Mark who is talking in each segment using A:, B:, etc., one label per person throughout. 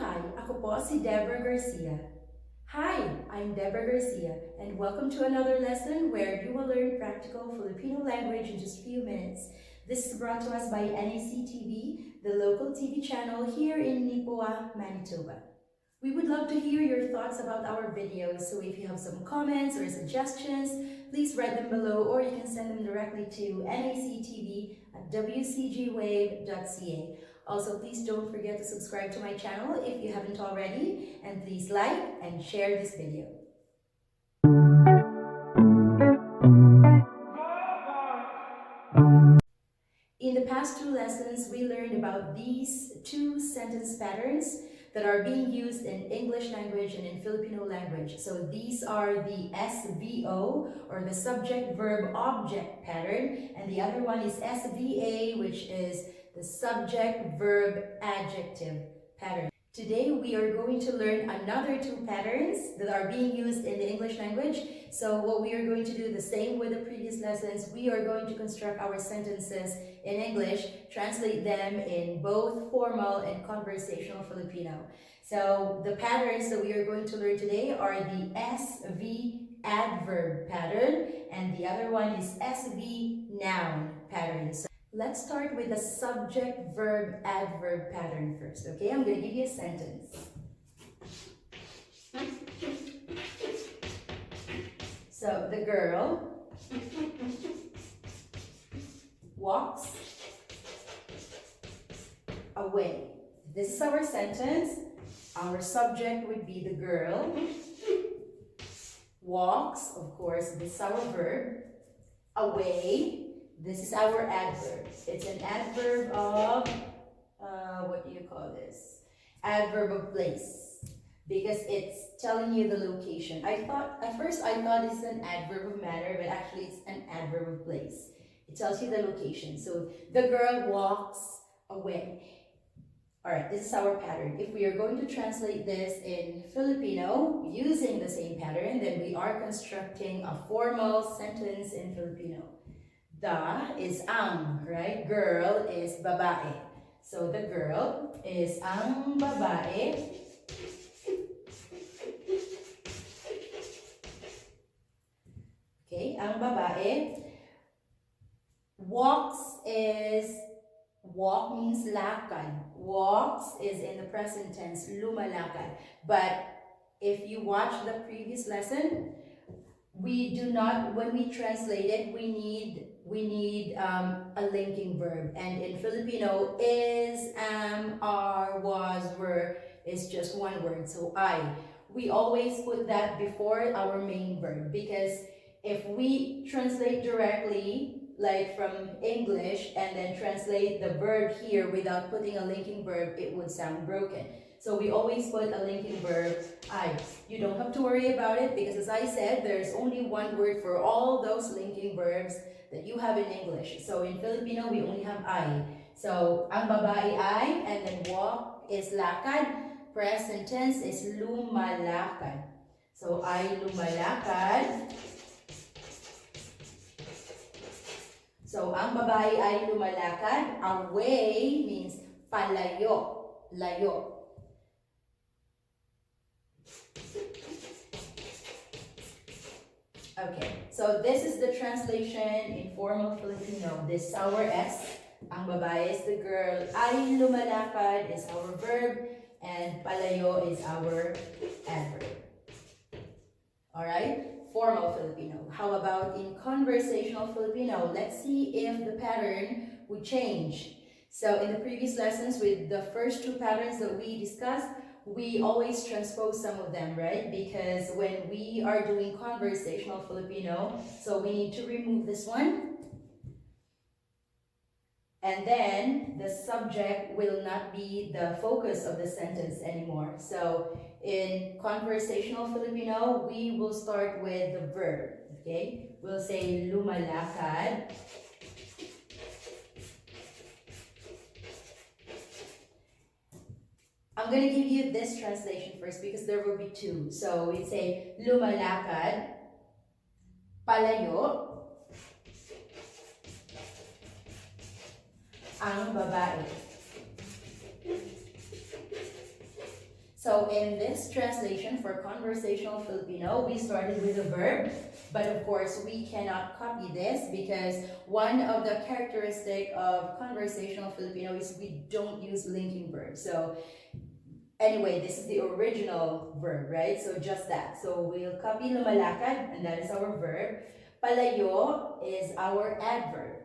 A: Hi, ako po si Deborah Garcia. Hi, I'm Deborah Garcia, and welcome to another lesson where you will learn practical Filipino language in just a few minutes. This is brought to us by NAC-TV, the local TV channel here in Nipua, Manitoba. We would love to hear your thoughts about our videos, so if you have some comments or suggestions, please write them below or you can send them directly to nactv@wcgwave.ca. Also, please don't forget to subscribe to my channel if you haven't already, and please like and share this video. In the past two lessons, we learned about these two sentence patterns that are being used in English language and in Filipino language. So these are the SVO, or the subject-verb-object pattern, and the other one is SVA, which is the subject-verb-adjective pattern. Today we are going to learn another two patterns that are being used in the English language. So what we are going to do, the same with the previous lessons, we are going to construct our sentences in English, translate them in both formal and conversational Filipino. So the patterns that we are going to learn today are the S-V-Adverb pattern, and the other one is S-V-Noun pattern. So let's start with the subject-verb-adverb pattern first, okay? I'm going to give you a sentence. So the girl walks away. This is our sentence. Our subject would be the girl. Walks, of course, this is our verb. Away, this is our adverb. It's an adverb of, what do you call this? Adverb of place. Because it's telling you the location. At first I thought it's an adverb of manner, but actually it's an adverb of place. It tells you the location. So the girl walks away. Alright, this is our pattern. If we are going to translate this in Filipino using the same pattern, then we are constructing a formal sentence in Filipino. Da is ang, right? Girl is babae. So the girl is ang babae. Okay, ang babae. Walk means lakad. Walks is in the present tense, lumalakad. But if you watch the previous lesson, we do not, when we translate it, we need a linking verb. And in Filipino, is, am, are, was, were is just one word. So I. We always put that before our main verb, because if we translate directly, like from English, and then translate the verb here without putting a linking verb, it would sound broken. So we always put a linking verb, I. You don't have to worry about it, because as I said, there's only one word for all those linking verbs that you have in English. So in Filipino, we only have I. So ang babae ay, and then walk is lakad. Present tense is lumalakad. So ay lumalakad. So, ang babae ay lumalakad. Away means palayo, layo. Okay, so this is the translation in formal Filipino. This is our S. Ang babae is the girl. Ay lumalakad is our verb. And palayo is our adverb. Alright? Formal Filipino. How about in conversational Filipino? Let's see if the pattern would change. So in the previous lessons, with the first two patterns that we discussed, we always transpose some of them, right? Because when we are doing conversational Filipino, so we need to remove this one. And then the subject will not be the focus of the sentence anymore. So in conversational Filipino, we will start with the verb, okay? We'll say lumalakad. I'm going to give you this translation first because there will be two. So we say lumalakad, palayo, ang babae. So in this translation for conversational Filipino, we started with a verb, but of course we cannot copy this because one of the characteristic of conversational Filipino is we don't use linking verbs. So anyway, this is the original verb, right? So just that. So we'll copy lumalakad, and that is our verb. Palayo is our adverb.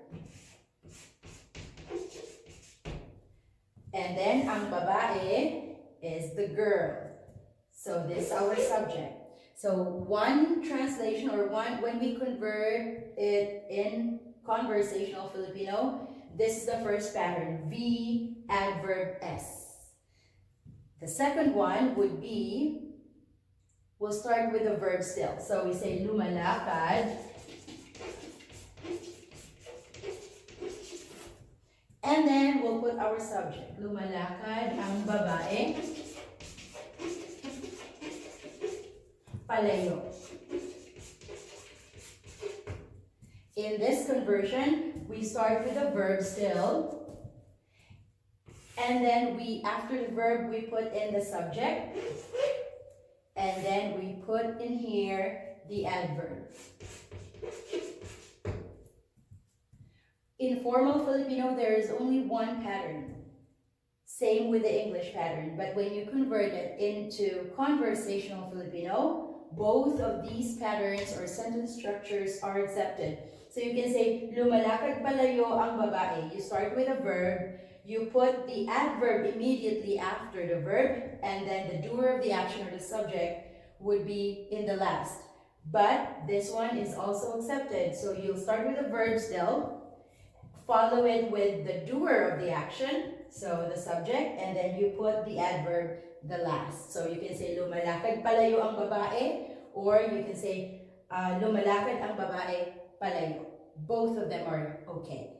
A: And then ang babae is the girl. So this is our subject. So one translation or one, when we convert it in conversational Filipino, this is the first pattern, V adverb S. The second one would be, we'll start with the verb still. So we say lumalakad. And then we'll put our subject. Lumalakad ang babae. Palayo. In this conversion, we start with the verb still. And then after the verb, we put in the subject. And then we put in here the adverb. In formal Filipino, there is only one pattern. Same with the English pattern. But when you convert it into conversational Filipino, both of these patterns or sentence structures are accepted. So you can say, lumalakad palayo ang babae. You start with a verb, you put the adverb immediately after the verb, and then the doer of the action or the subject would be in the last. But this one is also accepted. So you'll start with a verb still, follow it with the doer of the action, so the subject, and then you put the adverb the last. So you can say, lumalakad palayo ang babae, or you can say, lumalakad ang babae palayo. Both of them are okay.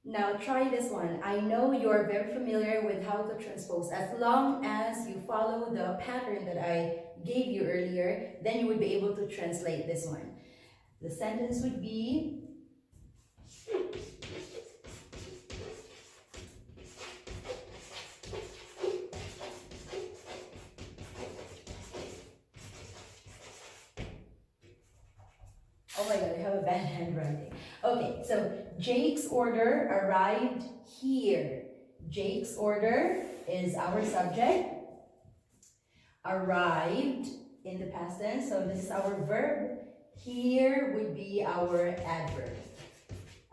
A: Now try this one. I know you're very familiar with how to transpose. As long as you follow the pattern that I gave you earlier, then you would be able to translate this one. The sentence would be, oh my god, I have a bad handwriting. Okay, so Jake's order arrived here. Jake's order is our subject. Arrived in the past tense, so this is our verb. Here would be our adverb.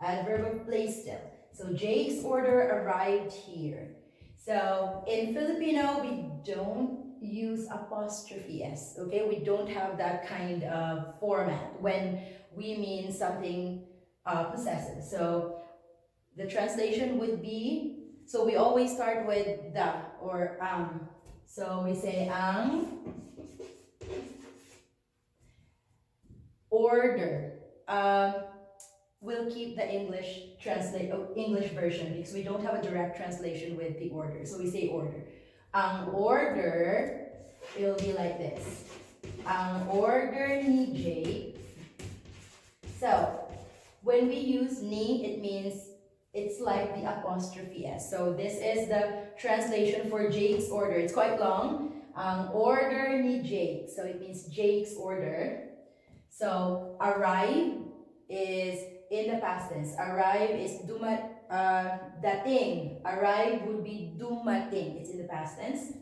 A: Adverb of place still. So Jake's order arrived here. So in Filipino, we don't use apostrophe S, okay? We don't have that kind of format when we mean something possessive. So the translation would be, so we always start with the or ang. So we say ang order. We'll keep the English version because we don't have a direct translation with the order. So we say order. Ang order, it will be like this. Ang order ni Jake. So when we use ni, it means it's like the apostrophe S. So this is the translation for Jake's order. It's quite long. Ang order ni Jake. So it means Jake's order. So arrive is in the past tense. Arrive is dating. Arrive would be dumating. It's in the past tense.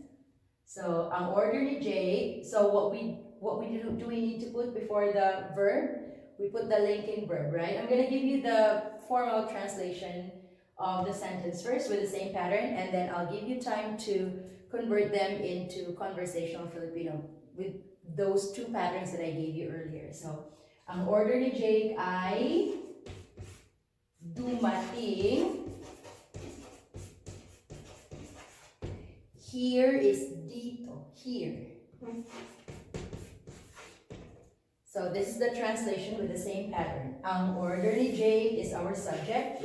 A: So ang order ni Jake. So what we do we need to put before the verb? We put the linking verb, right? I'm gonna give you the formal translation of the sentence first with the same pattern, and then I'll give you time to convert them into conversational Filipino with those two patterns that I gave you earlier. So, ang order ni Jake ay dumating. Here is dito. Here. So this is the translation with the same pattern. Ang order ni Jake is our subject.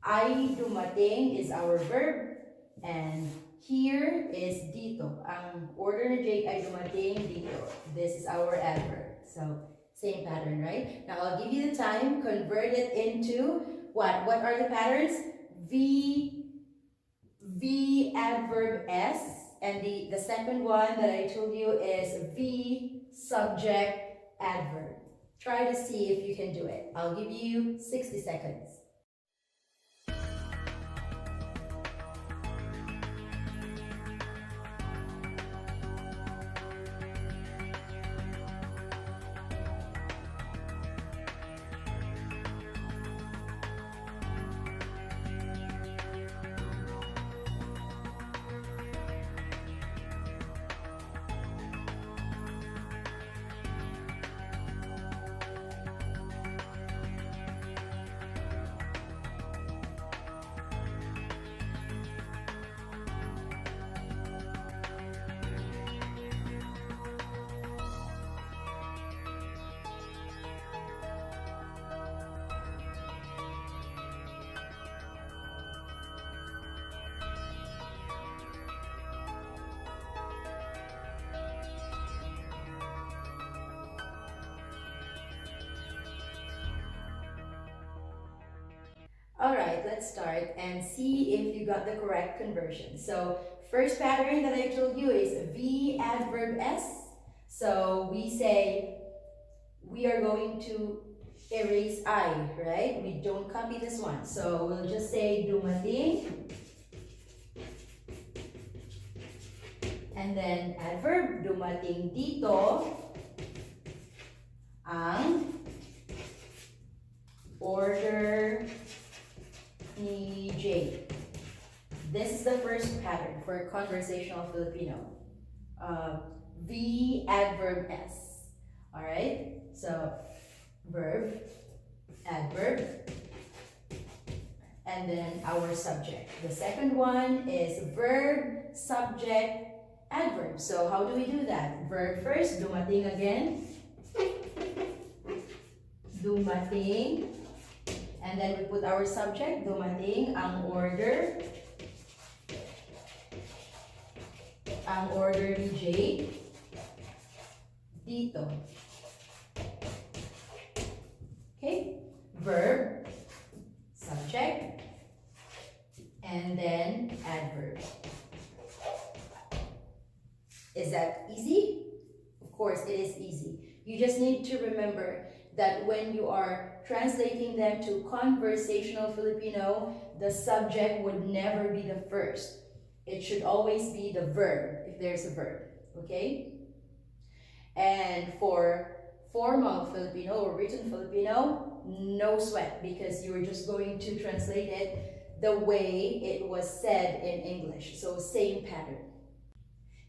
A: Ay dumating is our verb. And here is dito. Ang order ni Jake ay dumating dito. This is our adverb. So same pattern, right? Now I'll give you the time. Convert it into what? What are the patterns? V adverb S. And the second one that I told you is V subject-adverb. Try to see if you can do it. I'll give you 60 seconds. All right, let's start and see if you got the correct conversion. So first pattern that I told you is V adverb S. So we say we are going to erase I, right? We don't copy this one. So we'll just say dumating. And then adverb, dumating dito ang order ni J. This is the first pattern for conversational Filipino. V adverb S. Alright? So, verb, adverb, and then our subject. The second one is verb, subject, adverb. So, how do we do that? Verb first, dumating again. Dumating. And then we put our subject, dumating ang order ni J dito. Okay? Verb, subject, and then adverb. Is that easy? Of course, it is easy. You just need to remember that when you are translating them to conversational Filipino, the subject would never be the first. It should always be the verb, if there's a verb, okay? And for formal Filipino or written Filipino, no sweat, because you're just going to translate it the way it was said in English. So same pattern.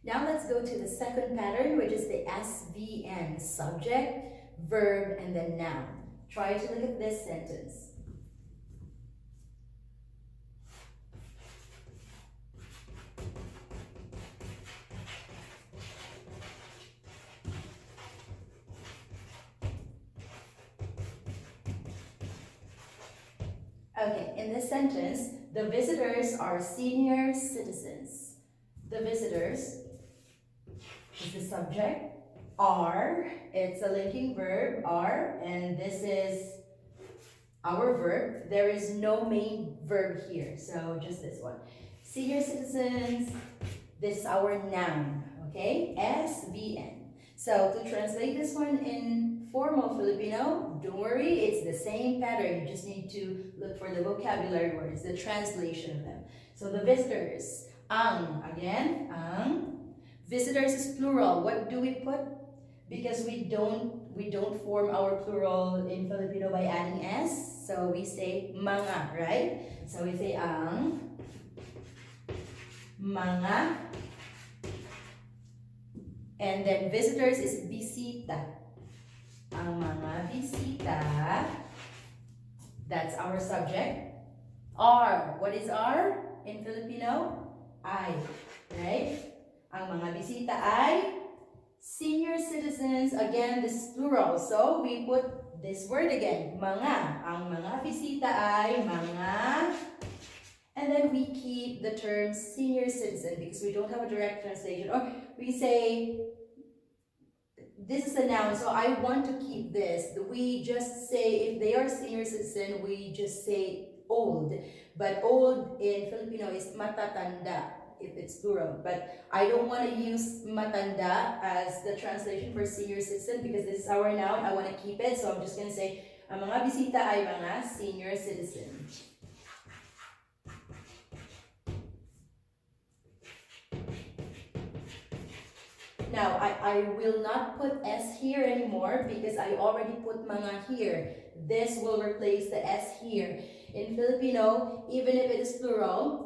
A: Now let's go to the second pattern, which is the SVN, subject, verb, and then noun. Try to look at this sentence. Okay, in this sentence, the visitors are senior citizens. The visitors is the subject. Are, it's a linking verb, are, and this is our verb. There is no main verb here, so just this one. Senior citizens, this is our noun, okay? SVN. So to translate this one in formal Filipino, don't worry, it's the same pattern. You just need to look for the vocabulary words, the translation of them. So the visitors, ang, again, ang. Visitors is plural. What do we put? Because we don't form our plural in Filipino by adding S, so we say mga, right? So we say ang mga, and then visitors is bisita. Ang mga bisita, that's our subject. Are, what is are in Filipino? I, right? Ang mga bisita ay senior citizens. Again, this is plural. So, we put this word again. Mga. Ang mga bisita ay mga. And then we keep the term senior citizen because we don't have a direct translation. Or we say, this is a noun, so I want to keep this. We just say, if they are senior citizen, we just say old. But old in Filipino is matatanda. if it's plural. But I don't want to use matanda as the translation for senior citizen because this is our noun. I want to keep it, so I'm just going to say, ang mga bisita ay mga senior citizen. Now, I will not put S here anymore because I already put mga here. This will replace the S here. In Filipino, even if it is plural,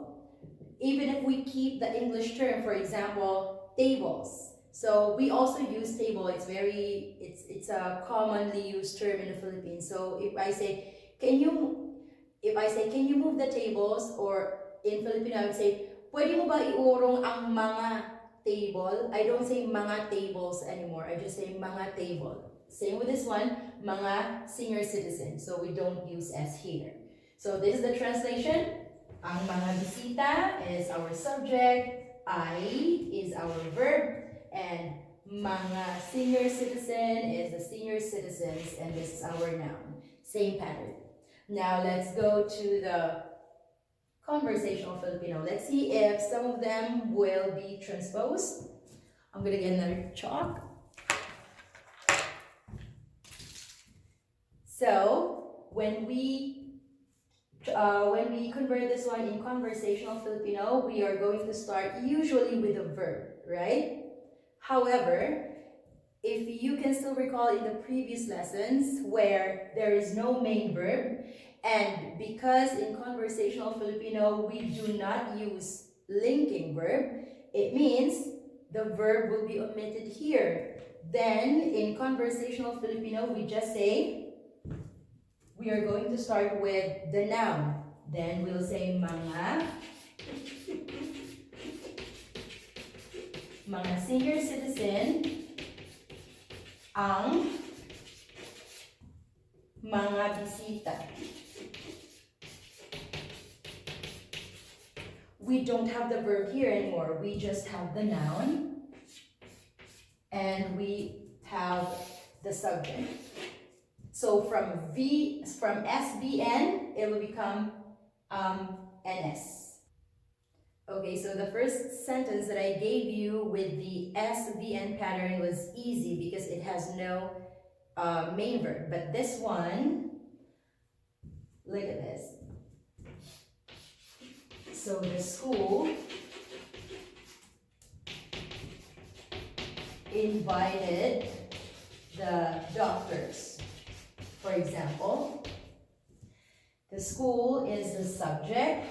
A: even if we keep the English term, for example, tables. So we also use table. It's a commonly used term in the Philippines. So if I say, can you move the tables? Or in Filipino, I would say, pwede mo ba iurong ang mga table? I don't say mga tables anymore. I just say mga table. Same with this one, mga senior citizen. So we don't use S here. So this is the translation. Ang mga bisita is our subject, ay is our verb, and mga senior citizen is the senior citizens, and this is our noun. Same pattern. Now let's go to the conversational Filipino. Let's see if some of them will be transposed. I'm gonna get another chalk. So when we convert this one in conversational Filipino, we are going to start usually with a verb, right? However, if you can still recall in the previous lessons where there is no main verb, and because in conversational Filipino we do not use linking verb, it means the verb will be omitted here. Then in conversational Filipino we just say, we are going to start with the noun. Then we'll say mga senior citizen, ang mga bisita. We don't have the verb here anymore. We just have the noun and we have the subject. So from SVN, it will become NS. Okay, so the first sentence that I gave you with the SVN pattern was easy because it has no main verb. But this one, look at this. So the school invited the doctors. For example, the school is the subject,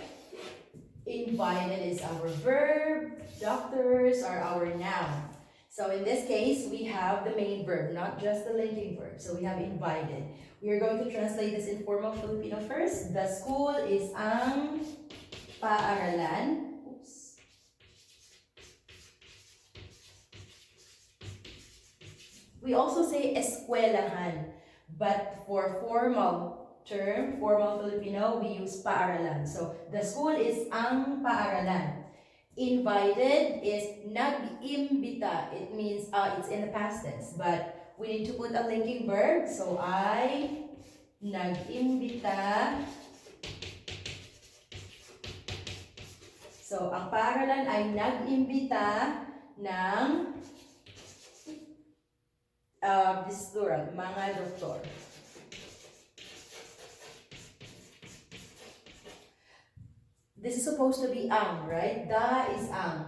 A: invited is our verb, doctors are our noun. So in this case, we have the main verb, not just the linking verb. So we have invited. We are going to translate this in formal Filipino first. The school is ang paaralan. Oops. We also say eskwelahan. But for formal term, formal Filipino, we use paaralan. So the school is ang paaralan. Invited is nag-imbita. It means it's in the past tense, but we need to put a linking verb. So I nag-imbita. So ang paaralan ay nag-imbita ng this is plural, mga doktor. This is supposed to be ang, right? Da is ang.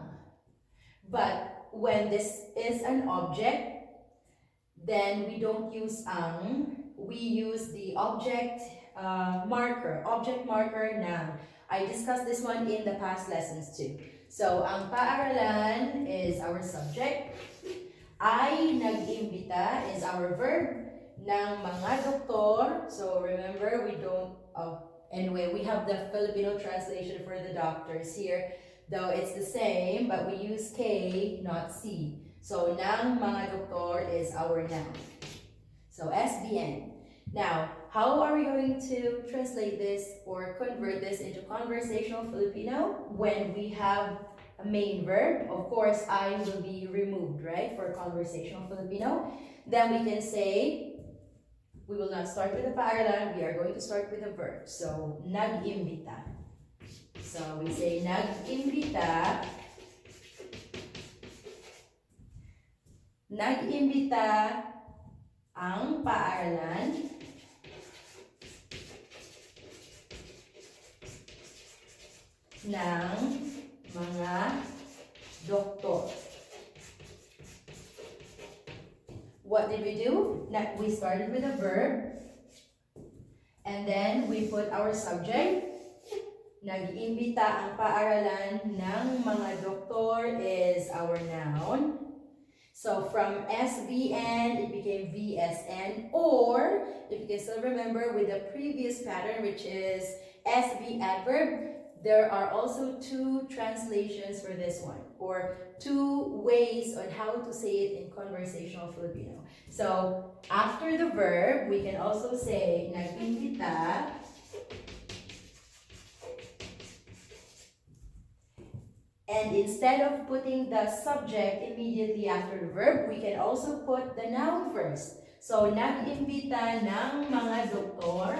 A: But when this is an object, then we don't use ang. We use the object marker noun. I discussed this one in the past lessons too. So, ang paaralan is our subject. Ay nag-imbita is our verb. Ng mga doktor. So, remember, we don't... Anyway, we have the Filipino translation for the doctors here, though it's the same, but we use K, not C. So, ng mga doktor is our noun. So, SVN. Now, how are we going to translate this or convert this into conversational Filipino? When we have a main verb, of course, I will be removed, right, for conversational Filipino. Then we can say, we will not start with a paaralan, we are going to start with a verb. So, nag-imbita. So, we say nag-imbita Nag-imbita ang paaralan ng mga doktor. What did we do? We started with a verb, and then we put our subject. Nag-imbita ang paaralan ng mga doktor is our noun. So from SVN, it became VSN, or if you can still remember with the previous pattern, which is S-V-Adverb, there are also two translations for this one, or two ways on how to say it in conversational Filipino. So after the verb, we can also say nag-imbita and instead of putting the subject immediately after the verb, we can also put the noun first. So, nag-imbita ng mga doktor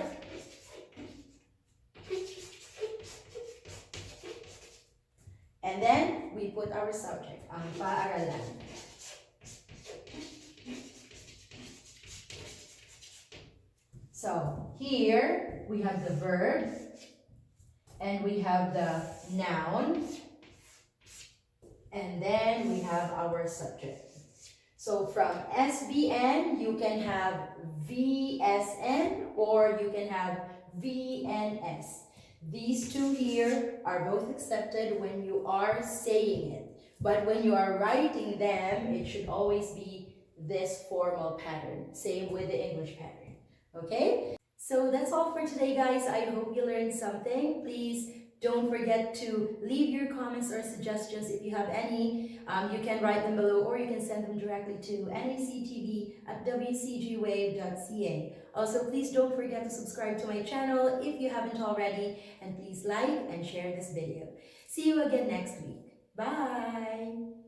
A: and then we put our subject, ang paaralan. So, here we have the verb and we have the noun. And then we have our subject. So from SVN, you can have VSN or you can have VNS. These two here are both accepted when you are saying it. But when you are writing them, it should always be this formal pattern. Same with the English pattern. Okay? So that's all for today, guys. I hope you learned something. Please don't forget to leave your comments or suggestions if you have any. You can write them below or you can send them directly to nactv@wcgwave.ca. Also, please don't forget to subscribe to my channel if you haven't already, and please like and share this video. See you again next week. Bye!